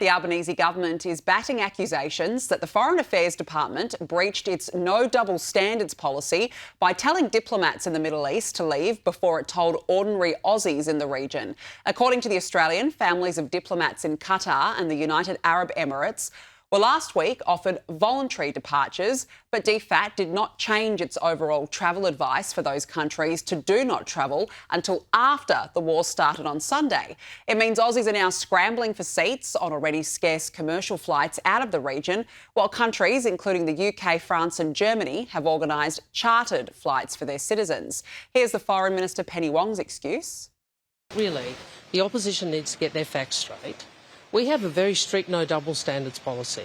The Albanese government is batting accusations that the Foreign Affairs Department breached its no double standards policy by telling diplomats in the Middle East to leave before it told ordinary Aussies in the region. According to The Australian, families of diplomats in Qatar and the United Arab Emirates were last week offered voluntary departures, but DFAT did not change its overall travel advice for those countries to do not travel until after the war started on Sunday. It means Aussies are now scrambling for seats on already scarce commercial flights out of the region, while countries, including the UK, France and Germany, have organised chartered flights for their citizens. Here's the Foreign Minister Penny Wong's excuse. Really, the opposition needs to get their facts straight. We have a very strict no double standards policy,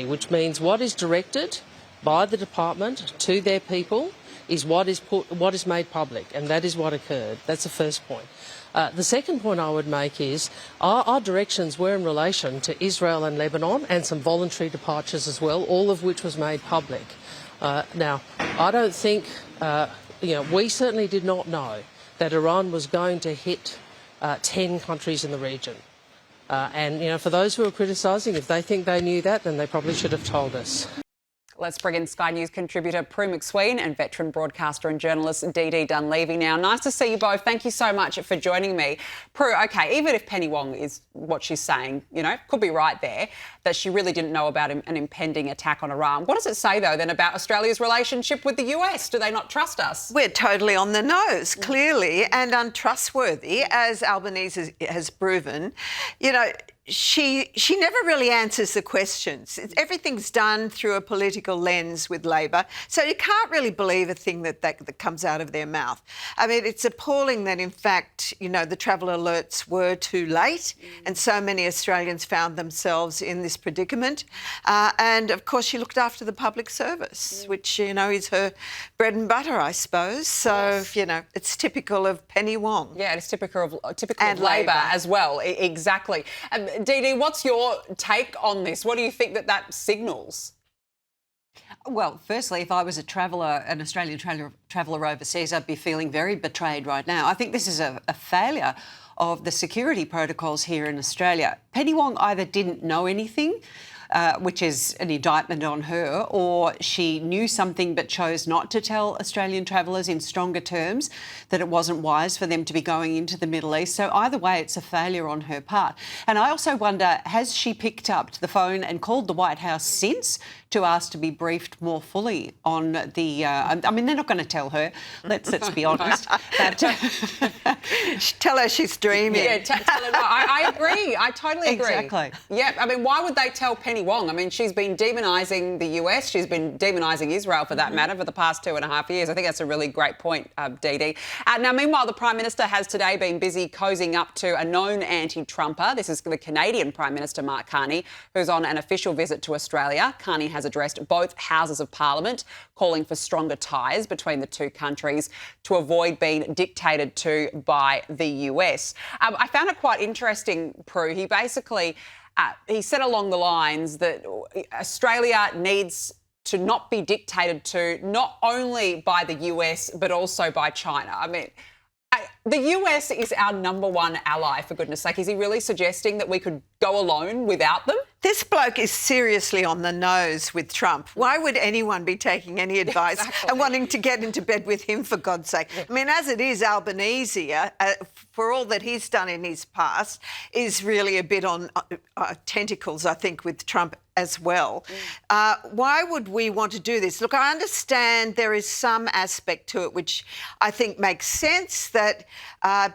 which means what is directed by the department to their people is what is made public, and that is what occurred. That's the first point. The second point I would make is our directions were in relation to Israel and Lebanon and some voluntary departures as well, all of which was made public. Now, I don't think, we certainly did not know that Iran was going to hit 10 countries in the region. And for those who are criticising, if they think they knew that, then they probably should have told us. Let's bring in Sky News contributor Prue MacSween and veteran broadcaster and journalist Dee Dunleavy now. Nice to see you both. Thank you so much for joining me. Prue, OK, even if Penny Wong is what she's saying, could be right there, that she really didn't know about an impending attack on Iran. What does it say, though, then about Australia's relationship with the US? Do they not trust us? We're totally on the nose, clearly, and untrustworthy, as Albanese has proven. She never really answers the questions. Everything's done through a political lens with Labor, so you can't really believe a thing that comes out of their mouth. I mean, it's appalling that, in fact, the travel alerts were too late and so many Australians found themselves in this predicament. And, of course, she looked after the public service, which, is her bread and butter, I suppose. So, it's typical of Penny Wong. Yeah, it's typical of Labor as well. Exactly. Dee, what's your take on this? What do you think that signals? Well, firstly, if I was an Australian traveller overseas, I'd be feeling very betrayed right now. I think this is a failure of the security protocols here in Australia. Penny Wong either didn't know anything, which is an indictment on her, or she knew something but chose not to tell Australian travellers in stronger terms that it wasn't wise for them to be going into the Middle East. So either way, it's a failure on her part. And I also wonder, has she picked up the phone and called the White House since to ask to be briefed more fully on the... they're not going to tell her, let's be honest. But, tell her she's dreaming. Yeah, tell her. No, I agree. I totally agree. Exactly. Yeah, why would they tell Penny Wong? She's been demonising the US, she's been demonising Israel for that matter for the past 2.5 years. I think that's a really great point, Dee. Now, meanwhile, the Prime Minister has today been busy cozying up to a known anti-Trumper. This is the Canadian Prime Minister, Mark Carney, who's on an official visit to Australia. Carney has addressed both Houses of Parliament, calling for stronger ties between the two countries to avoid being dictated to by the US. I found it quite interesting, Prue. He basically... he said along the lines that Australia needs to not be dictated to not only by the US but also by China. The US is our number one ally, for goodness sake. Is he really suggesting that we could go alone without them? This bloke is seriously on the nose with Trump. Why would anyone be taking any advice and wanting to get into bed with him, for God's sake? As it is, Albanese, for all that he's done in his past, is really a bit on tentacles, I think, with Trump as well. Why would we want to do this? Look, I understand there is some aspect to it which I think makes sense, that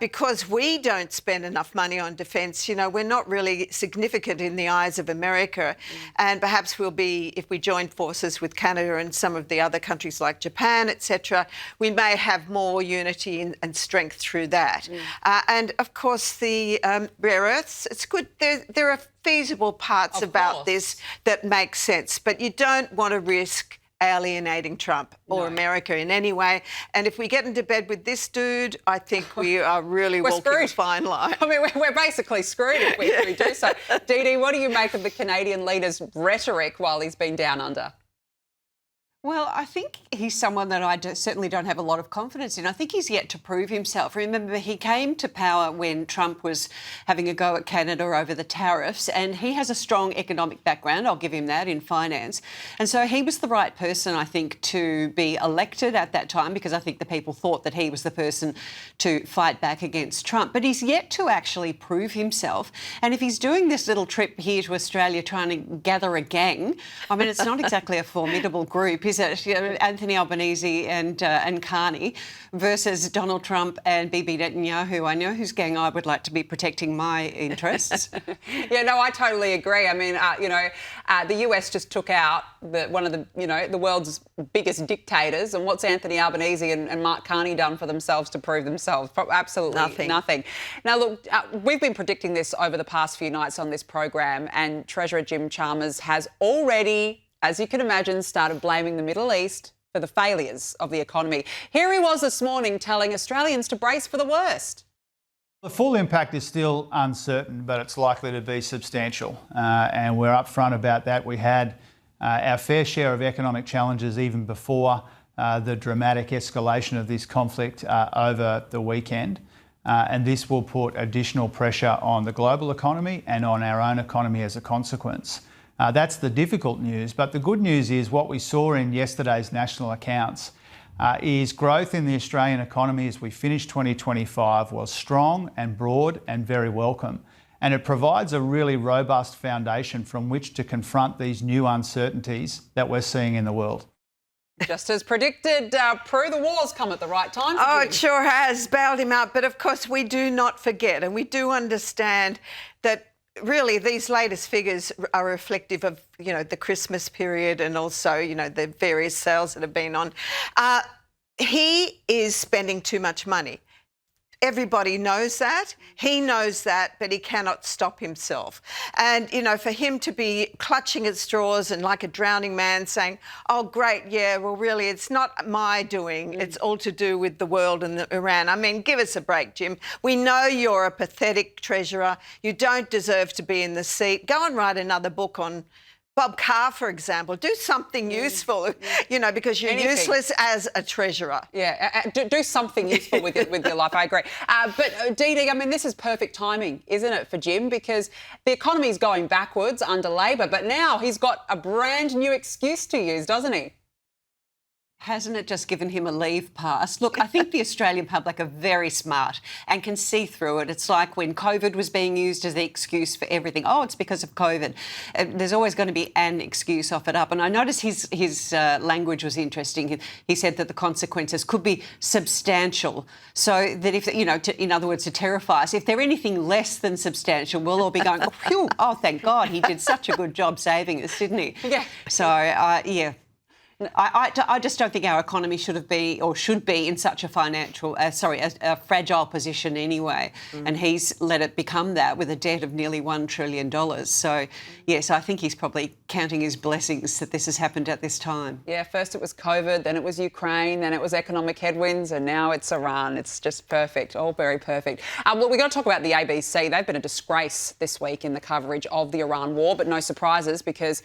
because we don't spend enough money on defence, we're not really significant in the eyes of America, and perhaps we'll be, if we join forces with Canada and some of the other countries like Japan, etc., we may have more unity and strength through that. And, of course, the rare earths, it's good. There are feasible parts about this that make sense, but you don't want to risk alienating Trump or America in any way. And if we get into bed with this dude, I think we are really walking a fine line. We're basically screwed if we do so. Dee, what do you make of the Canadian leader's rhetoric while he's been down under? Well, I think he's someone that I certainly don't have a lot of confidence in. I think he's yet to prove himself. Remember, he came to power when Trump was having a go at Canada over the tariffs, and he has a strong economic background, I'll give him that, in finance. And so he was the right person, I think, to be elected at that time, because I think the people thought that he was the person to fight back against Trump. But he's yet to actually prove himself. And if he's doing this little trip here to Australia trying to gather a gang, I mean, it's not exactly a formidable group, is it? You know, Anthony Albanese and Carney versus Donald Trump and Bibi Netanyahu. I know whose gang I would like to be protecting my interests. Yeah, no, I totally agree. I mean, the US just took out one of the world's biggest dictators, and what's Anthony Albanese and Mark Carney done for themselves to prove themselves? Absolutely nothing. Now, look, we've been predicting this over the past few nights on this program, and Treasurer Jim Chalmers has already, as you can imagine, started blaming the Middle East for the failures of the economy. Here he was this morning telling Australians to brace for the worst. The full impact is still uncertain, but it's likely to be substantial. And we're upfront about that. We had our fair share of economic challenges even before the dramatic escalation of this conflict over the weekend. And this will put additional pressure on the global economy and on our own economy as a consequence. That's the difficult news, but the good news is what we saw in yesterday's national accounts is growth in the Australian economy as we finished 2025 was strong and broad and very welcome. And it provides a really robust foundation from which to confront these new uncertainties that we're seeing in the world. Just as predicted, Prue, the war's come at the right time. Oh, it sure has bailed him out. But of course, we do not forget, and we do understand that really these latest figures are reflective of, the Christmas period and also, the various sales that have been on. He is spending too much money. Everybody knows that. He knows that, but he cannot stop himself. And, for him to be clutching at straws and like a drowning man saying, oh, great, yeah, well, really, it's not my doing. It's all to do with the world and Iran. I mean, give us a break, Jim. We know you're a pathetic treasurer. You don't deserve to be in the seat. Go and write another book on Bob Carr, for example. Do something useful, because you're useless as a treasurer. Yeah, do something useful with your life, I agree. But Dee Dee, I mean, this is perfect timing, isn't it, for Jim? Because the economy's going backwards under Labor, but now he's got a brand new excuse to use, doesn't he? Hasn't it just given him a leave pass? Look, I think the Australian public are very smart and can see through it. It's like when COVID was being used as the excuse for everything. Oh, it's because of COVID. There's always going to be an excuse off it up. And I noticed his language was interesting. He said that the consequences could be substantial. So that if, in other words, to terrify us, if they're anything less than substantial, we'll all be going, oh, phew, oh, thank God, he did such a good job saving us, didn't he? Yeah. So, yeah. I just don't think our economy should be in such a a fragile position anyway. And he's let it become that with a debt of nearly $1 trillion. So, yes, I think he's probably counting his blessings that this has happened at this time. Yeah, first it was COVID, then it was Ukraine, then it was economic headwinds, and now it's Iran. It's just perfect, all very perfect. Well, we've got to talk about the ABC. They've been a disgrace this week in the coverage of the Iran war, but no surprises because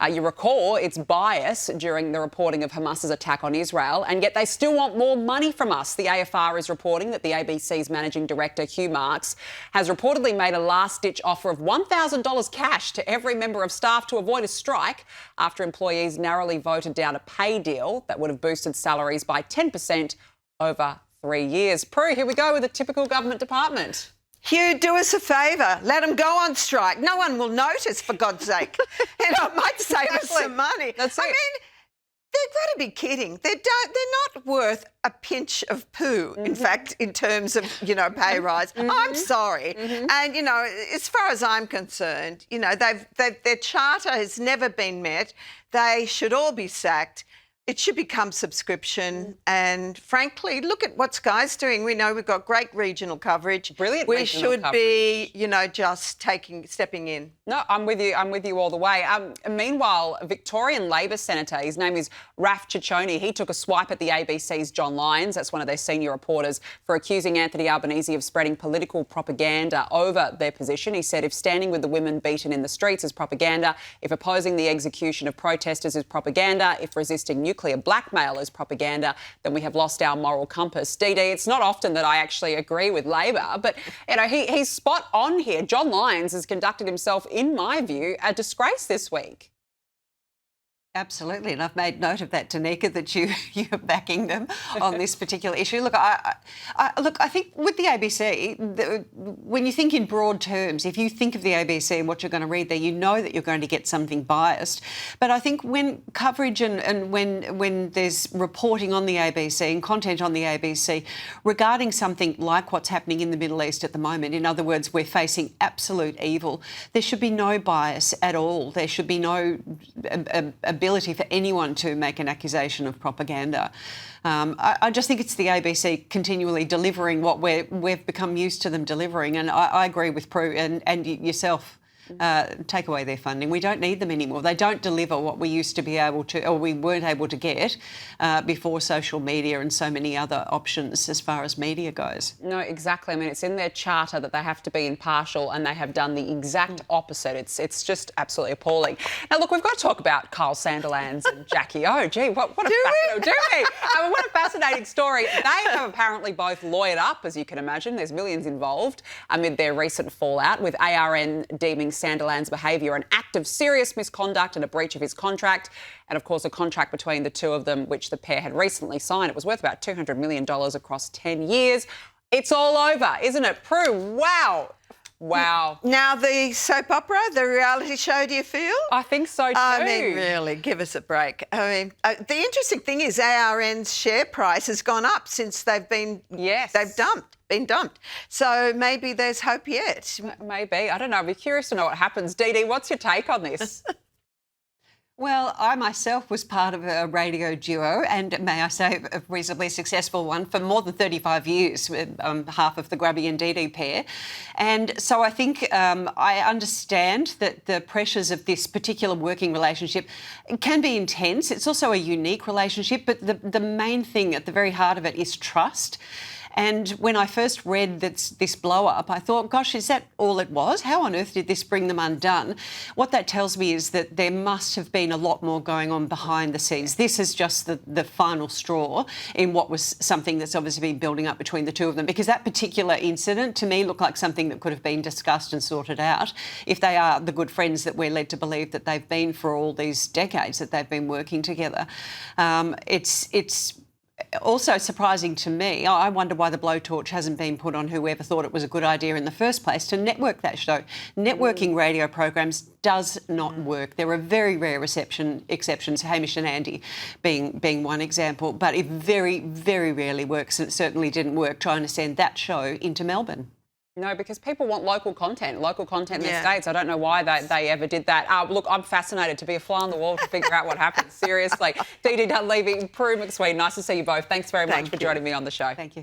you recall it's bias during the reporting of Hamas's attack on Israel, and yet they still want more money from us. The AFR is reporting that the ABC's managing director, Hugh Marks, has reportedly made a last-ditch offer of $1,000 cash to every member of staff to avoid a strike after employees narrowly voted down a pay deal that would have boosted salaries by 10% over 3 years. Prue, here we go with a typical government department. Hugh, do us a favour. Let them go on strike. No one will notice, for God's sake. It might save us some money. That's it. I mean, they've got to be kidding. They're not worth a pinch of poo, in fact, in terms of, pay rise. I'm sorry. And, as far as I'm concerned, their charter has never been met. They should all be sacked. It should become subscription. And frankly, look at what Sky's doing. We know we've got great regional coverage. Brilliant we regional should coverage. be, just stepping in. No, I'm with you all the way. Meanwhile, Victorian Labor Senator, his name is Raf Ciccone, he took a swipe at the ABC's John Lyons, that's one of their senior reporters, for accusing Anthony Albanese of spreading political propaganda over their position. He said if standing with the women beaten in the streets is propaganda, if opposing the execution of protesters is propaganda, if resisting nuclear nuclear blackmail as propaganda, then we have lost our moral compass. Dee, it's not often that I actually agree with Labor, but he's spot on here. John Lyons has conducted himself, in my view, a disgrace this week. Absolutely, and I've made note of that, Danica, that you're backing them on this particular issue. Look, I think with the ABC, when you think in broad terms, if you think of the ABC and what you're going to read there, you know that you're going to get something biased. But I think when coverage and when there's reporting on the ABC and content on the ABC regarding something like what's happening in the Middle East at the moment, in other words, we're facing absolute evil, there should be no bias at all. There should be no ability for anyone to make an accusation of propaganda. I just think it's the ABC continually delivering what we've become used to them delivering, and I agree with Prue and yourself. Take away their funding. We don't need them anymore. They don't deliver what we used to be able to, or we weren't able to get before social media and so many other options as far as media goes. No, exactly. I mean, it's in their charter that they have to be impartial, and they have done the exact opposite. It's just absolutely appalling. Now, look, we've got to talk about Kyle Sandilands and Jackie O. Gee, what a fascinating story. They have apparently both lawyered up, as you can imagine. There's millions involved amid their recent fallout, with ARN deeming Sandilands' behaviour an act of serious misconduct and a breach of his contract, and of course a contract between the two of them which the pair had recently signed. It was worth about $200 million across 10 years. It's all over, isn't it, Prue? Wow. Wow. Now, the soap opera, the reality show, do you feel? I think so too. I mean, really, give us a break. I mean, the interesting thing is ARN's share price has gone up since they've been dumped. So maybe there's hope yet. Maybe. I don't know. I'd be curious to know what happens. Dee, what's your take on this? Well, I myself was part of a radio duo, and may I say a reasonably successful one, for more than 35 years, half of the Grubby and Dee pair. And so I think I understand that the pressures of this particular working relationship can be intense. It's also a unique relationship, but the main thing at the very heart of it is trust. And when I first read this blow-up, I thought, gosh, is that all it was? How on earth did this bring them undone? What that tells me is that there must have been a lot more going on behind the scenes. This is just the final straw in what was something that's obviously been building up between the two of them, because that particular incident to me looked like something that could have been discussed and sorted out if they are the good friends that we're led to believe that they've been for all these decades that they've been working together. It's also surprising to me, I wonder why the blowtorch hasn't been put on whoever thought it was a good idea in the first place to network that show. Networking radio programs does not work. There are very rare exceptions, Hamish and Andy being one example, but it very, very rarely works, and it certainly didn't work trying to send that show into Melbourne. No, because people want local content in the States. I don't know why they ever did that. Look, I'm fascinated to be a fly on the wall to figure out what happened. Seriously. Dee Dunleavy, Prue MacSween, nice to see you both. Thanks very much for joining me on the show. Thank you.